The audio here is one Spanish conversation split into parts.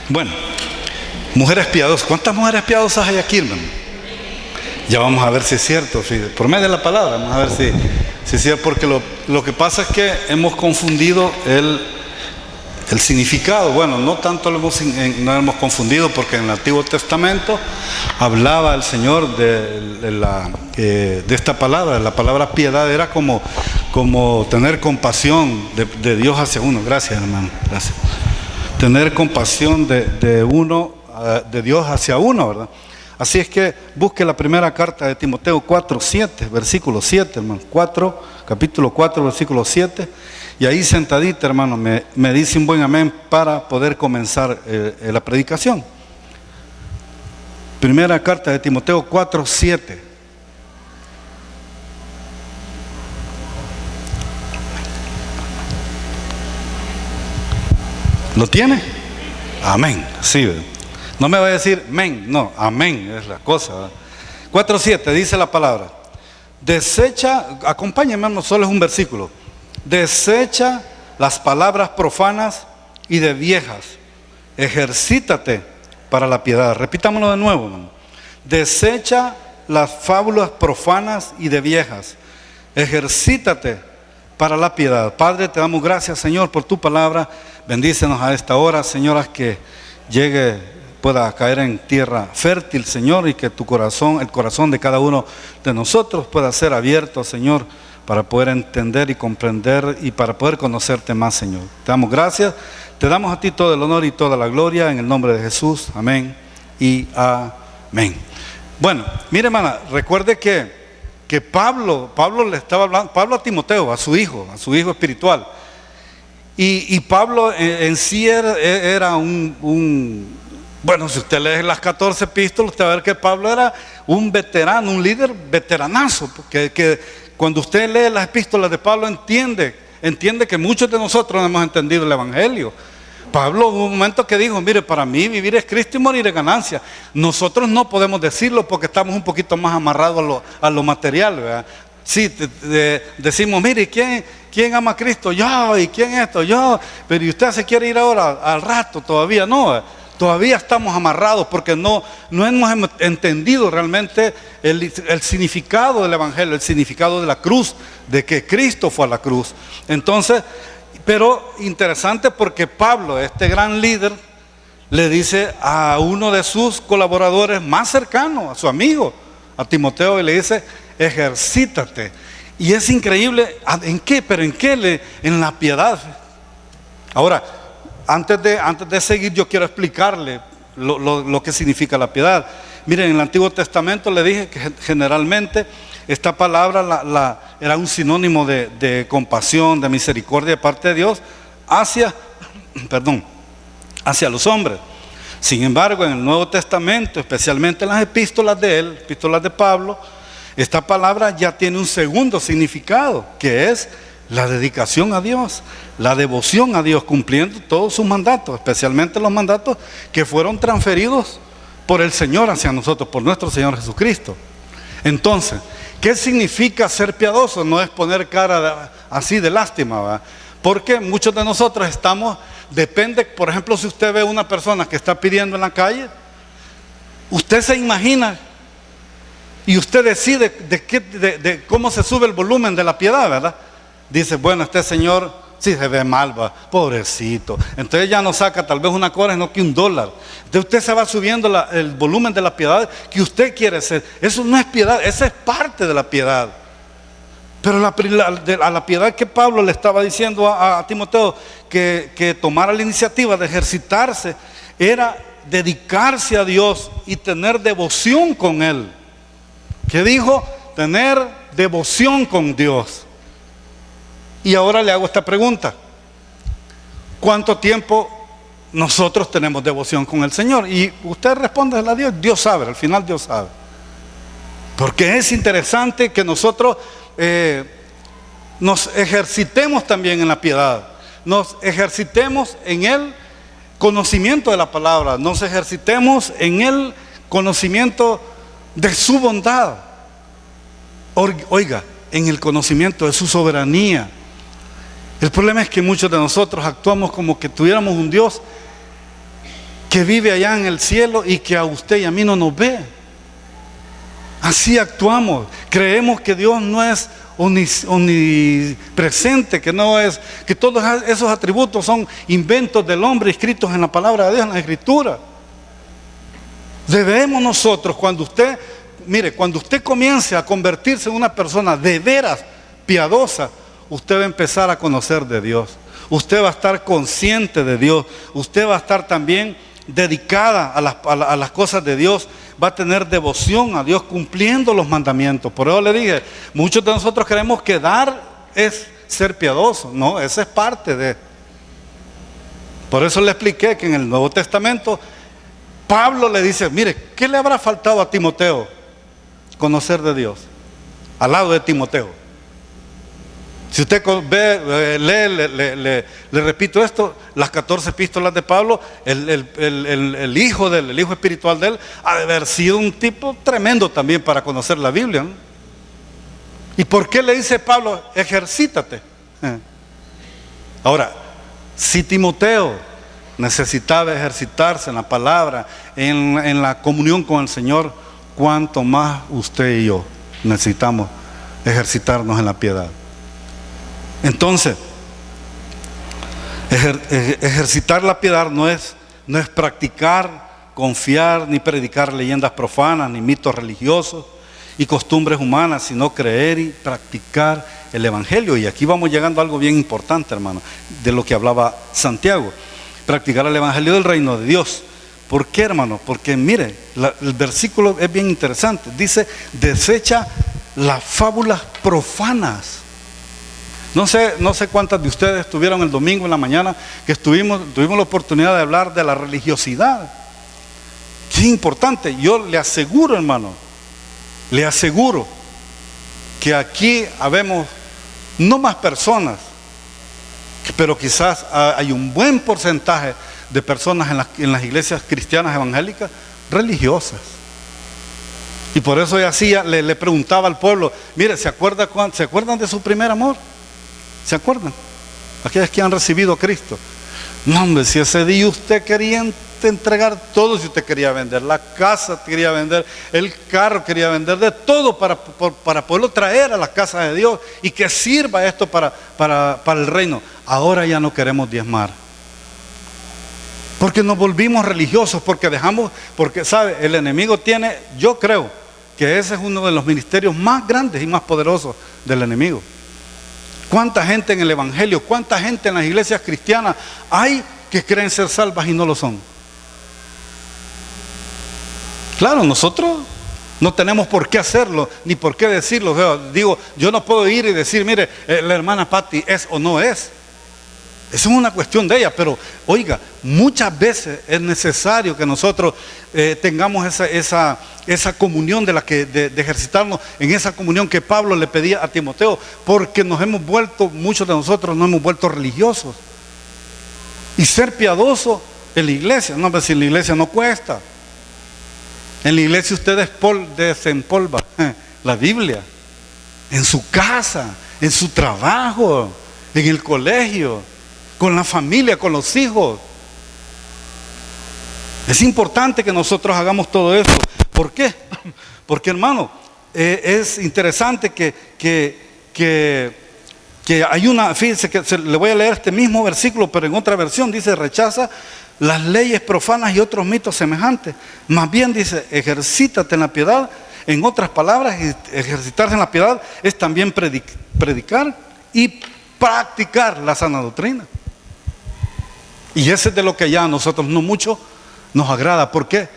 Bueno, mujeres piadosas. ¿Cuántas mujeres piadosas hay aquí, hermano? Ya vamos a ver si es cierto, por medio de la palabra, vamos a ver si es cierto, porque lo que pasa es que hemos confundido el significado. Bueno, no tanto no hemos confundido, porque en el Antiguo Testamento hablaba el Señor de esta palabra. La palabra piedad era como tener compasión de Dios hacia uno. Gracias, hermano, gracias. Tener compasión de Dios hacia uno, ¿verdad? Así es que busque la primera carta de Timoteo 4:7, versículo 7, hermano. Capítulo 4, versículo 7. Y ahí sentadita, hermano, me dice un buen amén para poder comenzar la predicación. Primera carta de Timoteo 4:7. ¿Lo tiene? Amén. Sí, ¿verdad? No me va a decir men, no, amén es la cosa. 4:7 dice la palabra: desecha, acompáñame, hermano, solo es un versículo. Desecha las palabras profanas y de viejas, ejercítate para la piedad. Repitámoslo de nuevo, hermano. Desecha las fábulas profanas y de viejas, ejercítate para la piedad. Padre, te damos gracias, Señor, por tu palabra. Bendícenos a esta hora, Señor, que pueda caer en tierra fértil, Señor, y que tu corazón, el corazón de cada uno de nosotros pueda ser abierto, Señor, para poder entender y comprender y para poder conocerte más, Señor. Te damos gracias, te damos a ti todo el honor y toda la gloria en el nombre de Jesús. Amén y amén. Bueno, mire, hermana, recuerde que Pablo le estaba hablando, Pablo a Timoteo, a su hijo espiritual. Y Pablo en sí era bueno, si usted lee las 14 epístolas, usted va a ver que Pablo era un veterano, un líder veteranazo, porque que cuando usted lee las epístolas de Pablo entiende que muchos de nosotros no hemos entendido el evangelio. Pablo hubo un momento que dijo: mire, para mí vivir es Cristo y morir es ganancia. Nosotros no podemos decirlo porque estamos un poquito más amarrados a lo material, ¿verdad? Sí, decimos: mire, ¿quién ama a Cristo? Yo. ¿Y quién esto? Yo. Pero ¿y usted se quiere ir ahora al rato? Todavía no. Todavía estamos amarrados porque no hemos entendido realmente el significado del evangelio, el significado de la cruz, de que Cristo fue a la cruz. Entonces, pero interesante, porque Pablo, este gran líder, le dice a uno de sus colaboradores más cercanos, a su amigo, a Timoteo, y le dice: ejercítate. Y es increíble, ¿en qué? Pero ¿en qué? En la piedad. Ahora, antes de seguir, yo quiero explicarle lo que significa la piedad. Miren, en el Antiguo Testamento le dije que generalmente esta palabra era un sinónimo de compasión, de misericordia de parte de Dios hacia los hombres. Sin embargo, en el Nuevo Testamento, especialmente en las epístolas de Pablo, esta palabra ya tiene un segundo significado, que es la dedicación a Dios, la devoción a Dios, cumpliendo todos sus mandatos, especialmente los mandatos que fueron transferidos por el Señor hacia nosotros, por nuestro Señor Jesucristo. Entonces, ¿qué significa ser piadoso? No es poner cara así de lástima, ¿verdad? Porque muchos de nosotros depende, por ejemplo, si usted ve a una persona que está pidiendo en la calle, usted se imagina y usted decide de cómo se sube el volumen de la piedad, ¿verdad? Dice: bueno, este señor sí se ve mal, va, pobrecito. Entonces ya no saca tal vez una cosa, sino que $1. Entonces usted se va subiendo el volumen de la piedad que usted quiere ser. Eso no es piedad, esa es parte de la piedad. Pero a la piedad que Pablo le estaba diciendo a Timoteo que tomara la iniciativa de ejercitarse, era dedicarse a Dios y tener devoción con Él. ¿Qué dijo? Tener devoción con Dios. Y ahora le hago esta pregunta: ¿cuánto tiempo nosotros tenemos devoción con el Señor? Y usted responde a Dios. Dios sabe, al final Dios sabe. Porque es interesante que nosotros nos ejercitemos también en la piedad, nos ejercitemos en el conocimiento de la palabra, nos ejercitemos en el conocimiento de su bondad, oiga, en el conocimiento de su soberanía. El problema es que muchos de nosotros actuamos como que tuviéramos un Dios que vive allá en el cielo y que a usted y a mí no nos ve. Así actuamos. Creemos que Dios no es omnipresente, que todos esos atributos son inventos del hombre escritos en la palabra de Dios, en la Escritura. Debemos nosotros, cuando usted comience a convertirse en una persona de veras piadosa, usted va a empezar a conocer de Dios. Usted va a estar consciente de Dios. Usted va a estar también dedicada a las cosas de Dios. Va a tener devoción a Dios cumpliendo los mandamientos. Por eso le dije, muchos de nosotros creemos que dar es ser piadoso. No, esa es parte de. Por eso le expliqué que en el Nuevo Testamento Pablo le dice, mire, ¿qué le habrá faltado a Timoteo? Conocer de Dios, al lado de Timoteo. Si usted lee, le repito esto, las 14 epístolas de Pablo, el hijo espiritual de él, ha de haber sido un tipo tremendo también para conocer la Biblia, ¿no? ¿Y por qué le dice Pablo, ejercítate? Ahora, si Timoteo necesitaba ejercitarse en la palabra, en la comunión con el Señor, cuánto más usted y yo necesitamos ejercitarnos en la piedad. Entonces, ejercitar la piedad no es practicar, confiar, ni predicar leyendas profanas, ni mitos religiosos y costumbres humanas, sino creer y practicar el Evangelio. Y aquí vamos llegando a algo bien importante, hermano, de lo que hablaba Santiago. Practicar el Evangelio del reino de Dios. ¿Por qué, hermano? Porque mire, el versículo es bien interesante. Dice, desecha las fábulas profanas. No sé cuántas de ustedes estuvieron el domingo en la mañana que tuvimos la oportunidad de hablar de la religiosidad. Qué importante. Yo le aseguro, hermano, que aquí habemos no más personas, pero quizás hay un buen porcentaje de personas en las iglesias cristianas evangélicas religiosas. Y por eso le preguntaba al pueblo, mire, ¿se acuerdan de su primer amor? ¿Se acuerdan? Aquellos que han recibido a Cristo. No, hombre, si ese día usted quería entregar todo, si usted quería vender la casa, quería vender el carro, quería vender de todo para poderlo traer a la casa de Dios y que sirva esto para el reino. Ahora ya no queremos diezmar. Porque nos volvimos religiosos, porque sabe, el enemigo yo creo que ese es uno de los ministerios más grandes y más poderosos del enemigo. ¿Cuánta gente en el evangelio, cuánta gente en las iglesias cristianas hay que creen ser salvas y no lo son? Claro, nosotros no tenemos por qué hacerlo, ni por qué decirlo. Digo, yo no puedo ir y decir, mire, la hermana Patti es o no es. Esa es una cuestión de ella, pero oiga, muchas veces es necesario que nosotros tengamos esa comunión de ejercitarnos en esa comunión que Pablo le pedía a Timoteo, porque muchos de nosotros nos hemos vuelto religiosos. Y ser piadoso en la iglesia, no, pero si en la iglesia no cuesta. En la iglesia usted desempolva la Biblia, en su casa, en su trabajo, en el colegio, con la familia, con los hijos. Es importante que nosotros hagamos todo esto. ¿Por qué? Porque, hermano, es interesante que hay fíjense que le voy a leer este mismo versículo, pero en otra versión dice, rechaza las leyes profanas y otros mitos semejantes. Más bien dice, ejercítate en la piedad. En otras palabras, ejercitarse en la piedad es también predicar y practicar la sana doctrina. Y ese es de lo que ya a nosotros no mucho nos agrada. ¿Por qué?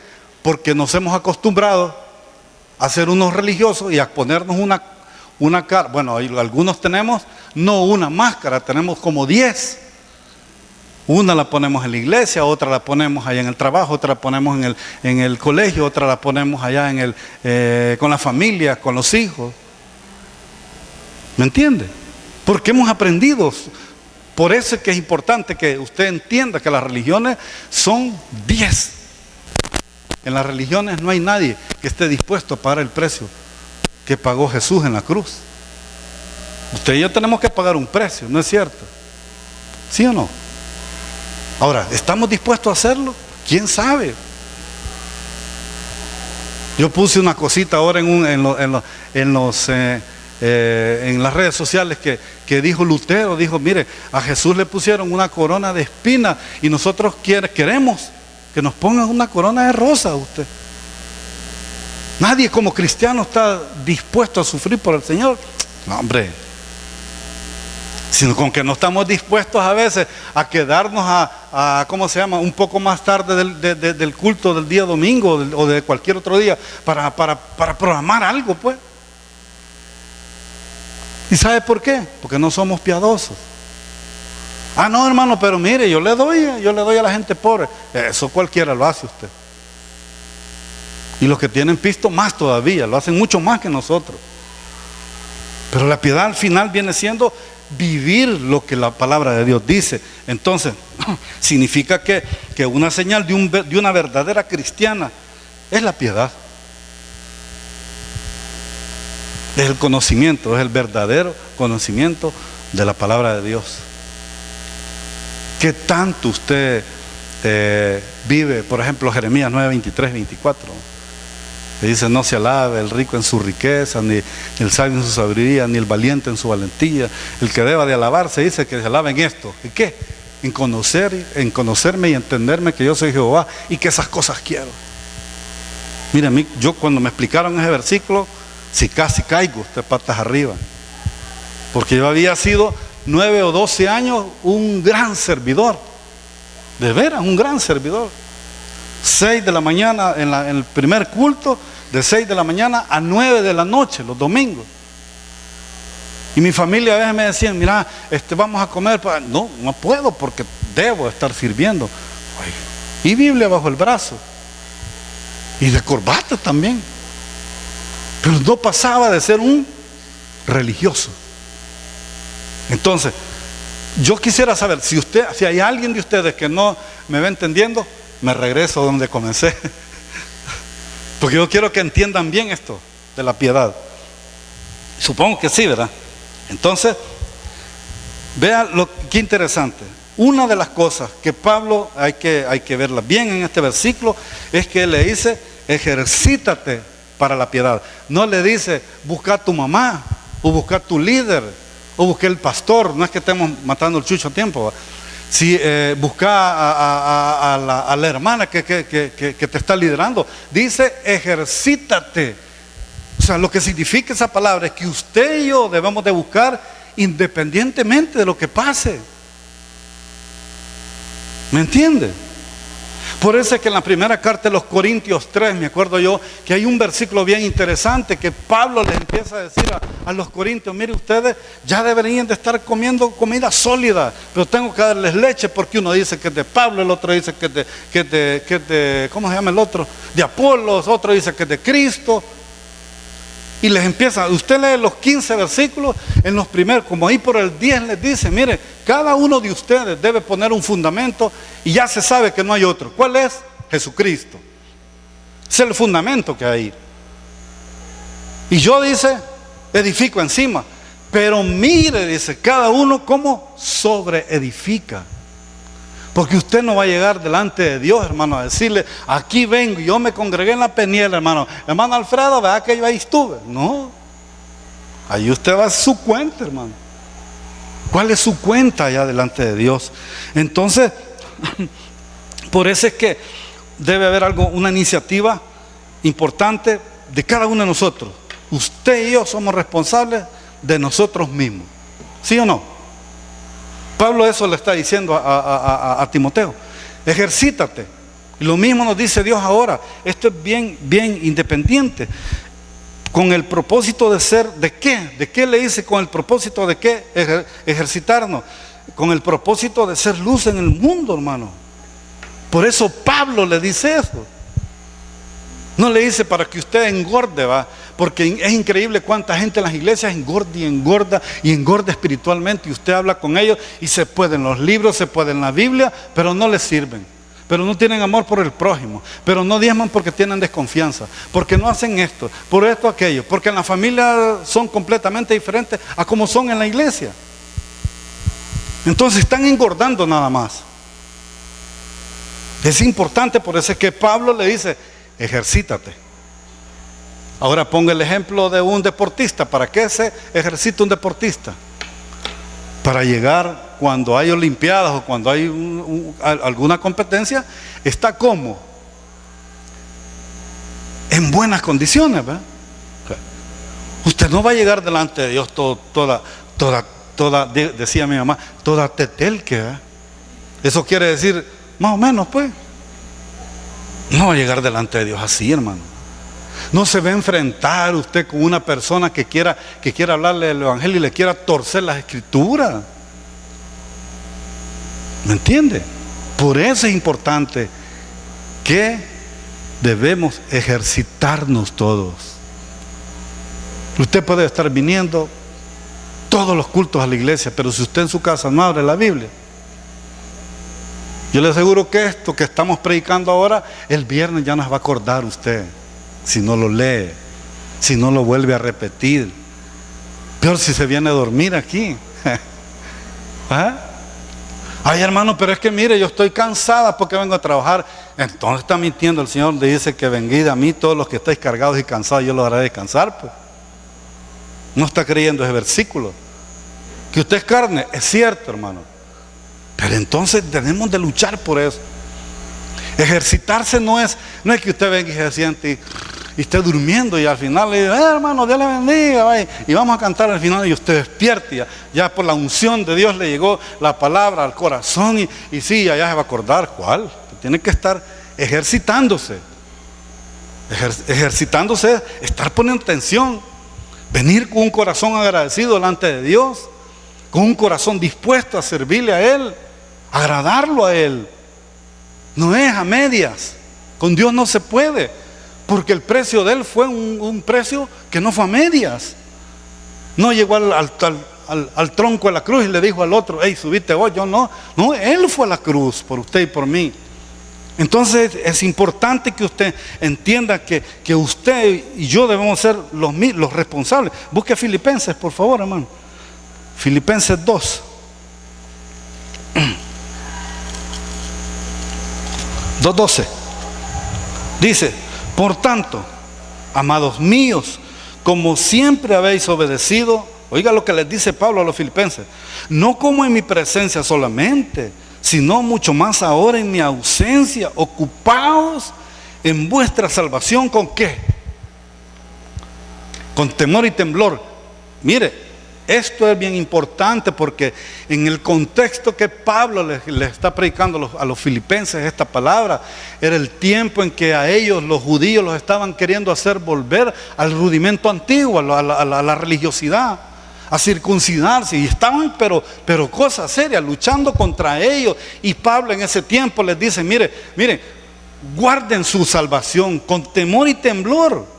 Porque nos hemos acostumbrado a ser unos religiosos y a ponernos una cara. Bueno, algunos tenemos no una máscara, tenemos como 10. Una la ponemos en la iglesia, otra la ponemos allá en el trabajo, otra la ponemos en el colegio, otra la ponemos allá con la familia, con los hijos. ¿Me entiende? Porque hemos aprendido. Por eso es que es importante que usted entienda que las religiones son 10. En las religiones no hay nadie que esté dispuesto a pagar el precio que pagó Jesús en la cruz. Usted y yo tenemos que pagar un precio, ¿no es cierto? ¿Sí o no? Ahora, ¿estamos dispuestos a hacerlo? ¿Quién sabe? Yo puse una cosita ahora en las redes sociales que dijo Lutero, dijo, mire, a Jesús le pusieron una corona de espinas y nosotros queremos que nos pongan una corona de rosa a usted. Nadie como cristiano está dispuesto a sufrir por el Señor. No, hombre. Sino con que no estamos dispuestos a veces a quedarnos ¿cómo se llama? Un poco más tarde del culto del día domingo o de cualquier otro día para programar algo, pues. ¿Y sabe por qué? Porque no somos piadosos. Ah, no, hermano, pero mire, yo le doy a la gente pobre. Eso cualquiera lo hace usted. Y los que tienen pisto más todavía, lo hacen mucho más que nosotros. Pero la piedad al final viene siendo vivir lo que la palabra de Dios dice. Entonces, significa que una señal de una verdadera cristiana es la piedad. Es el conocimiento, es el verdadero conocimiento de la palabra de Dios. ¿Qué tanto usted vive? Por ejemplo, Jeremías 9, 23, 24. Que dice, no se alabe el rico en su riqueza, ni el sabio en su sabiduría, ni el valiente en su valentía. El que deba de alabarse dice que se alabe en esto. ¿Y qué? En conocerme y entenderme que yo soy Jehová y que esas cosas quiero. Mira, a mí, yo cuando me explicaron ese versículo, si casi caigo de patas arriba. Porque yo había sido 9 o 12 años un gran servidor. De veras, un gran servidor. 6 de la mañana en el primer culto, de 6 de la mañana a 9 de la noche, los domingos. Y mi familia a veces me decían, mira, vamos a comer. No puedo porque debo estar sirviendo. Y Biblia bajo el brazo. Y de corbata también. Pero no pasaba de ser un religioso. Entonces, yo quisiera saber, si hay alguien de ustedes que no me va entendiendo, me regreso donde comencé. Porque yo quiero que entiendan bien esto de la piedad. Supongo que sí, ¿verdad? Entonces, vean qué interesante. Una de las cosas que Pablo hay que verla bien en este versículo es que él le dice, ejercítate para la piedad. No le dice, busca a tu mamá, o busca a tu líder, o busca el pastor. No es que estemos matando el chucho a tiempo, ¿verdad? Si busca a la hermana que te está liderando, dice ejercítate. O sea, lo que significa esa palabra es que usted y yo debemos de buscar independientemente de lo que pase. ¿Me entiende? Por eso es que en la primera carta de los Corintios 3, me acuerdo yo, que hay un versículo bien interesante que Pablo les empieza a decir a los corintios, mire, ustedes ya deberían de estar comiendo comida sólida, pero tengo que darles leche porque uno dice que es de Pablo, el otro dice que es de ¿cómo se llama el otro? De Apolos, otro dice que es de Cristo. Y les empieza, usted lee los 15 versículos, en los primeros, como ahí por el 10 les dice, mire, cada uno de ustedes debe poner un fundamento y ya se sabe que no hay otro. ¿Cuál es? Jesucristo. Es el fundamento que hay. Y yo, dice, edifico encima. Pero mire, dice, cada uno cómo sobreedifica. Porque usted no va a llegar delante de Dios, hermano, a decirle, aquí vengo, yo me congregué en la Peniel, hermano Alfredo, vea que yo ahí estuve. No, ahí usted va a su cuenta, hermano. ¿Cuál es su cuenta allá delante de Dios? Entonces, por eso es que debe haber una iniciativa importante de cada uno de nosotros. Usted y yo somos responsables de nosotros mismos. ¿Sí o no? Pablo eso le está diciendo a Timoteo. Ejercítate. Y lo mismo nos dice Dios ahora. Esto es bien independiente. Con el propósito de ser, ¿de qué? ¿De qué le dice? Con el propósito de qué ejercitarnos. Con el propósito de ser luz en el mundo, hermano. Por eso Pablo le dice eso. No le dice para que usted engorde, va. Porque es increíble cuánta gente en las iglesias engorda espiritualmente. Y usted habla con ellos y se pueden los libros, se pueden la Biblia, pero no les sirven. Pero no tienen amor por el prójimo. Pero no diezman porque tienen desconfianza. Porque no hacen esto, por esto, aquello. Porque en la familia son completamente diferentes a como son en la iglesia. Entonces están engordando nada más. Es importante, por eso es que Pablo le dice, ejercítate. Ahora ponga el ejemplo de un deportista. ¿Para qué se ejercita un deportista? Para llegar cuando hay olimpiadas o cuando hay alguna competencia, está como en buenas condiciones, ¿verdad? Usted no va a llegar delante de Dios decía mi mamá, toda tetelque, ¿verdad? Eso quiere decir, más o menos, pues. No va a llegar delante de Dios así, hermano. No se va a enfrentar usted con una persona que quiera hablarle del evangelio y le quiera torcer las escrituras. ¿Me entiende? Por eso es importante que debemos ejercitarnos todos. Usted puede estar viniendo todos los cultos a la iglesia, pero si usted en su casa no abre la Biblia, yo le aseguro que esto que estamos predicando ahora, el viernes ya nos va a acordar usted, si no lo lee, si no lo vuelve a repetir. Peor si se viene a dormir aquí. ¿Ah? Ay, hermano, pero es que mire, yo estoy cansada porque vengo a trabajar. Entonces está mintiendo el Señor, le dice que venid a mí todos los que estáis cargados y cansados, yo los haré descansar, pues. No está creyendo ese versículo. Que usted es carne, es cierto, hermano. Pero entonces tenemos de luchar por eso. Ejercitarse no es que usted venga y se siente y esté durmiendo y al final le diga, hermano, Dios le bendiga, vaya, y vamos a cantar al final y usted despierte. Ya por la unción de Dios le llegó la palabra al corazón y sí, ya se va a acordar. ¿Cuál? Tiene que estar ejercitándose. Ejercitándose es estar poniendo atención. Venir con un corazón agradecido delante de Dios, con un corazón dispuesto a servirle a Él, agradarlo a Él. No es a medias. Con Dios no se puede, porque el precio de Él fue un precio que no fue a medias. No llegó al tronco de la cruz y le dijo al otro, hey, subiste vos, yo no. No, Él fue a la cruz por usted y por mí. Entonces es importante que usted entienda que usted y yo debemos ser los responsables. Busque Filipenses, por favor, hermano. Filipenses 2. 2:12. Dice, por tanto, amados míos, como siempre habéis obedecido, oiga lo que les dice Pablo a los filipenses, no como en mi presencia solamente, sino mucho más ahora en mi ausencia, ocupaos en vuestra salvación. ¿Con qué? Con temor y temblor. Mire, esto es bien importante porque en el contexto que Pablo le está predicando a los filipenses esta palabra, era el tiempo en que a ellos, los judíos, los estaban queriendo hacer volver al rudimento antiguo, a la religiosidad, a circuncidarse, y estaban pero cosa seria, luchando contra ellos. Y Pablo en ese tiempo les dice, mire, guarden su salvación con temor y temblor,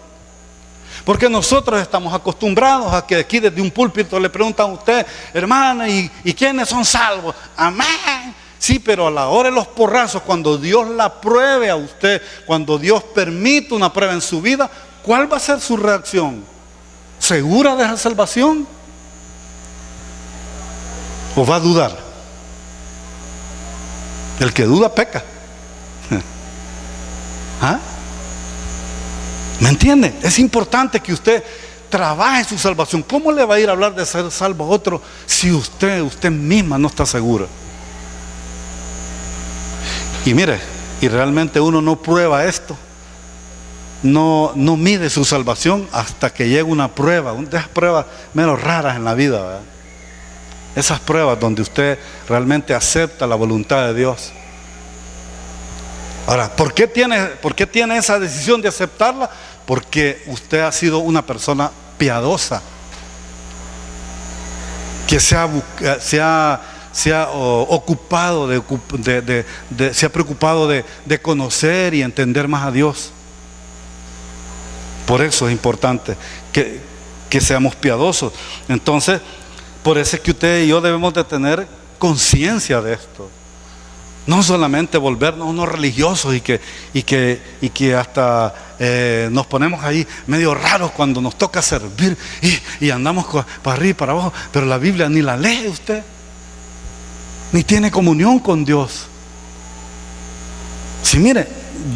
porque nosotros estamos acostumbrados a que aquí desde un púlpito le preguntan a usted, hermana, ¿y quiénes son salvos? Amén. Sí, pero a la hora de los porrazos, cuando Dios la pruebe a usted, cuando Dios permite una prueba en su vida, ¿cuál va a ser su reacción? ¿Segura de esa salvación? ¿O va a dudar? El que duda peca. ¿Ah? ¿Me entiende? Es importante que usted trabaje su salvación. ¿Cómo le va a ir a hablar de ser salvo a otro si usted misma no está segura? Y mire, y realmente uno no prueba esto, no mide su salvación hasta que llega una prueba, de esas pruebas menos raras en la vida, ¿verdad? Esas pruebas donde usted realmente acepta la voluntad de Dios. Ahora, ¿por qué tiene esa decisión de aceptarla? Porque usted ha sido una persona piadosa, que se ha ocupado se ha preocupado de conocer y entender más a Dios. Por eso es importante que seamos piadosos. Entonces, por eso es que usted y yo debemos de tener conciencia de esto. No solamente volvernos unos religiosos y que hasta nos ponemos ahí medio raros cuando nos toca servir y andamos para arriba y para abajo, pero la Biblia ni la lee usted, ni tiene comunión con Dios. Si mire,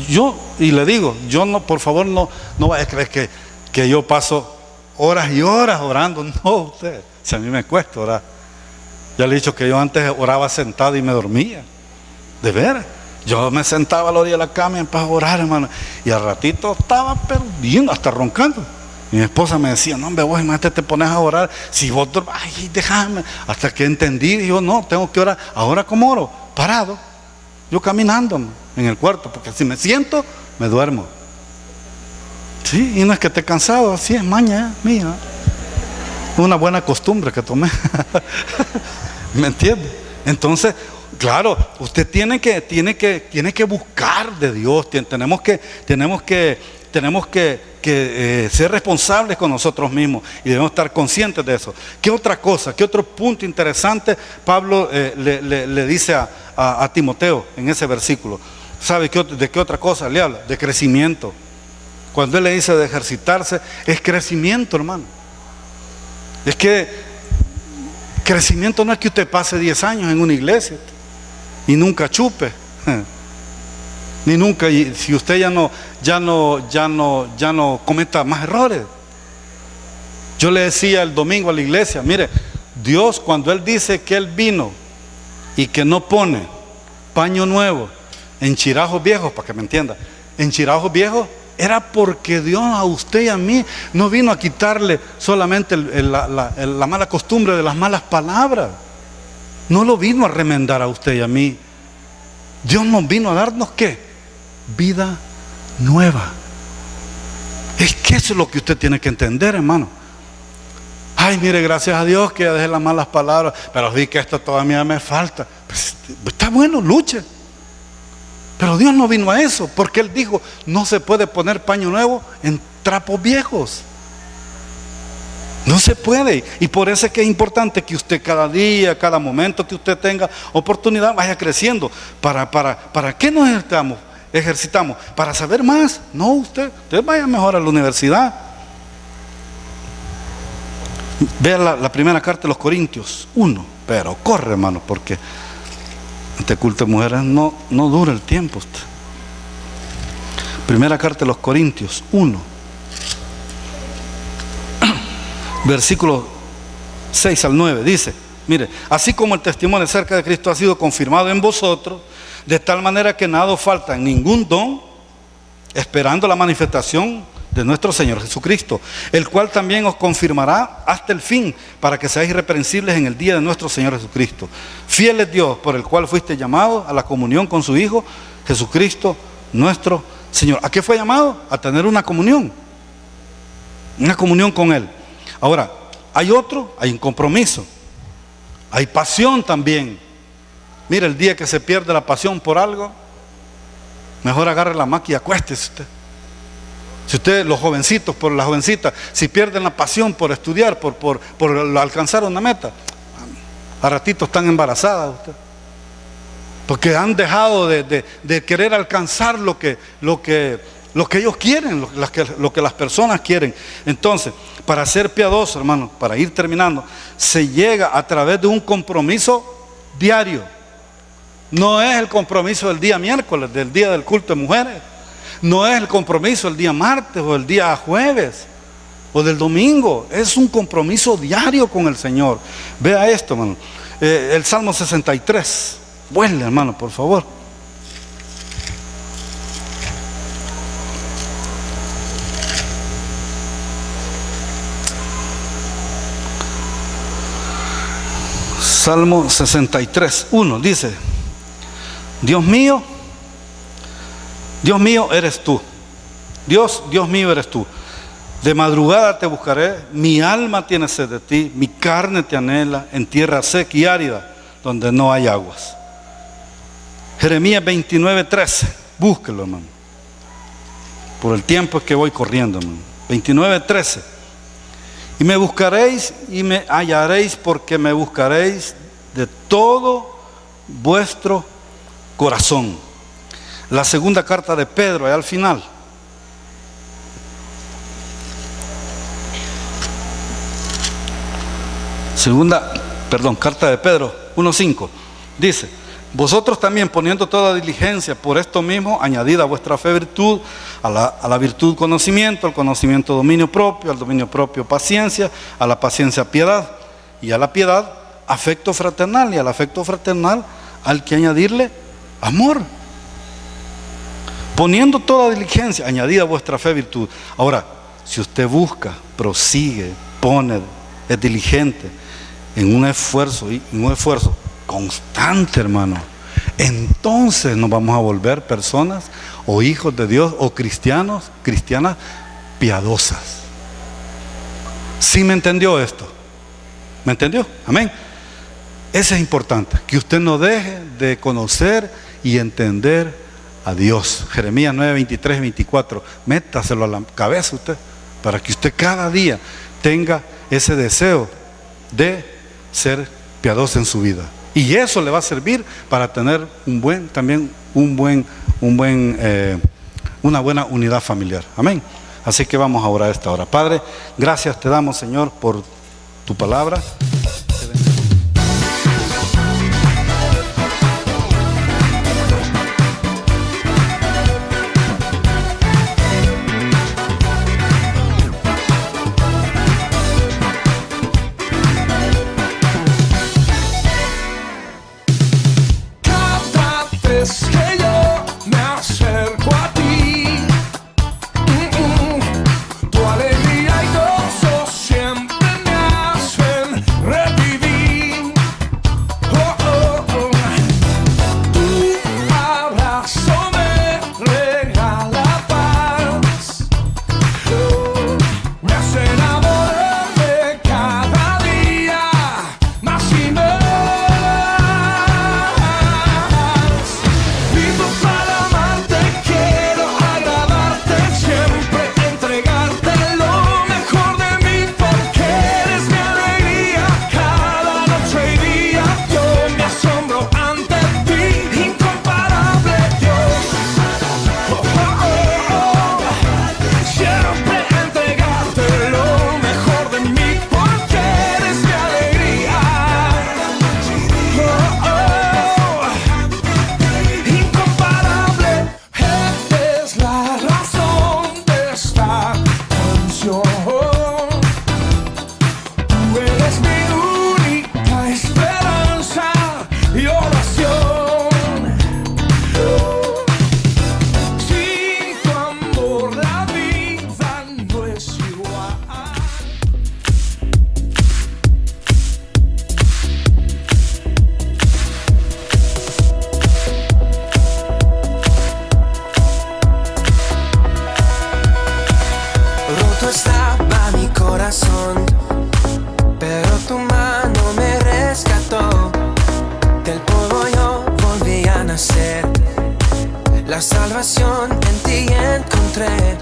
yo, y le digo, yo no, por favor, no vaya a creer que yo paso horas y horas orando. No, usted, si a mí me cuesta orar. Ya le he dicho que yo antes oraba sentado y me dormía. De veras. Yo me sentaba a la orilla de la cama y empezaba a orar, hermano. Y al ratito estaba perdiendo, hasta roncando. Y mi esposa me decía, no, hombre, vos imagínate, te pones a orar. Si vos, ay, déjame. Hasta que entendí, y yo, no, tengo que orar. Ahora, ¿cómo oro? Parado. Yo caminando en el cuarto, porque si me siento, me duermo. Sí, y no es que esté cansado, así es maña mía. Una buena costumbre que tomé. ¿Me entiende? Entonces, claro, usted tiene que buscar de Dios. Tenemos que ser responsables con nosotros mismos y debemos estar conscientes de eso. ¿Qué otra cosa? ¿Qué otro punto interesante Pablo le dice a Timoteo en ese versículo? ¿Sabe de qué otra cosa le habla? De crecimiento. Cuando él le dice de ejercitarse, es crecimiento, hermano. Es que crecimiento no es que usted pase 10 años en una iglesia y nunca chupe. Ni nunca, y si usted ya no cometa más errores. Yo le decía el domingo a la iglesia, mire, Dios cuando Él dice que Él vino y que no pone paño nuevo en chirajos viejos, para que me entienda, en chirajos viejos, era porque Dios a usted y a mí no vino a quitarle solamente la mala costumbre de las malas palabras. No lo vino a remendar a usted y a mí. Dios nos vino a darnos ¿qué? Vida nueva. Es que eso es lo que usted tiene que entender, hermano. Ay, mire, gracias a Dios que ya dejé las malas palabras, pero vi que esto todavía me falta. Pues, está bueno, luche. Pero Dios no vino a eso, porque Él dijo, no se puede poner paño nuevo en trapos viejos. No se puede. Y por eso es que es importante que usted cada día, cada momento que usted tenga oportunidad, vaya creciendo. ¿Para qué nos ejercitamos? ¿Para saber más? No, usted vaya mejor a la universidad. Vea la primera carta de los Corintios 1. Pero corre, hermano, porque este culto de mujeres no dura el tiempo usted. Primera carta de los Corintios 1, versículos 6 al 9, dice, mire, así como el testimonio acerca de Cristo ha sido confirmado en vosotros, de tal manera que nada os falta en ningún don, esperando la manifestación de nuestro Señor Jesucristo, el cual también os confirmará hasta el fin, para que seáis irreprensibles en el día de nuestro Señor Jesucristo. Fiel es Dios, por el cual fuiste llamado a la comunión con su Hijo, Jesucristo, nuestro Señor. ¿A qué fue llamado? A tener una comunión con Él. Ahora, hay un compromiso, hay pasión también. Mire, el día que se pierde la pasión por algo, mejor agarre la máquina y acuéstese usted. Si usted, los jovencitos, por las jovencitas, si pierden la pasión por estudiar, por alcanzar una meta, a ratito están embarazadas usted. Porque han dejado de querer alcanzar lo que ellos quieren, lo que las personas quieren. Entonces, para ser piadoso, hermano, para ir terminando, se llega a través de un compromiso diario. No es el compromiso del día miércoles, del día del culto de mujeres. No es el compromiso el día martes o el día jueves o del domingo. Es un compromiso diario con el Señor. Vea esto, hermano. El Salmo 63. Vuelve, hermano, por favor. Salmo 63, 1 dice: Dios mío eres tú. Dios mío eres tú. De madrugada te buscaré, mi alma tiene sed de ti, mi carne te anhela en tierra seca y árida, donde no hay aguas. Jeremías 29:13, búsquelo, hermano. Por el tiempo es que voy corriendo, hermano. 29:13. Y me buscaréis y me hallaréis, porque me buscaréis de todo vuestro corazón. La segunda carta de Pedro, allá al final. Carta de Pedro 1:5. Dice: Vosotros también, poniendo toda diligencia por esto mismo, añadid a vuestra fe virtud, a la virtud conocimiento, al conocimiento dominio propio, al dominio propio paciencia, a la paciencia piedad, y a la piedad afecto fraternal, y al afecto fraternal hay que añadirle amor. Poniendo toda diligencia, añadid a vuestra fe virtud. Ahora, si usted busca, prosigue, pone, es diligente en un esfuerzo constante, hermano, entonces nos vamos a volver personas o hijos de Dios o cristianas piadosas. ¿Sí me entendió esto? ¿Me entendió? Amén. Eso es importante, que usted no deje de conocer y entender a Dios. Jeremías 9, 23 y 24, métaselo a la cabeza usted, para que usted cada día tenga ese deseo de ser piadoso en su vida. Y eso le va a servir para tener una buena unidad familiar. Amén. Así que vamos a orar a esta hora. Padre, gracias te damos, Señor, por tu palabra. Que yo me acerco a ti, tu alegría y gozo siempre me hacen revivir. Oh, oh, oh. Tu abrazo me regala paz, me hace enamorarme cada día más y más. Estaba mi corazón, pero tu mano me rescató. Del polvo yo volví a nacer, la salvación en ti encontré.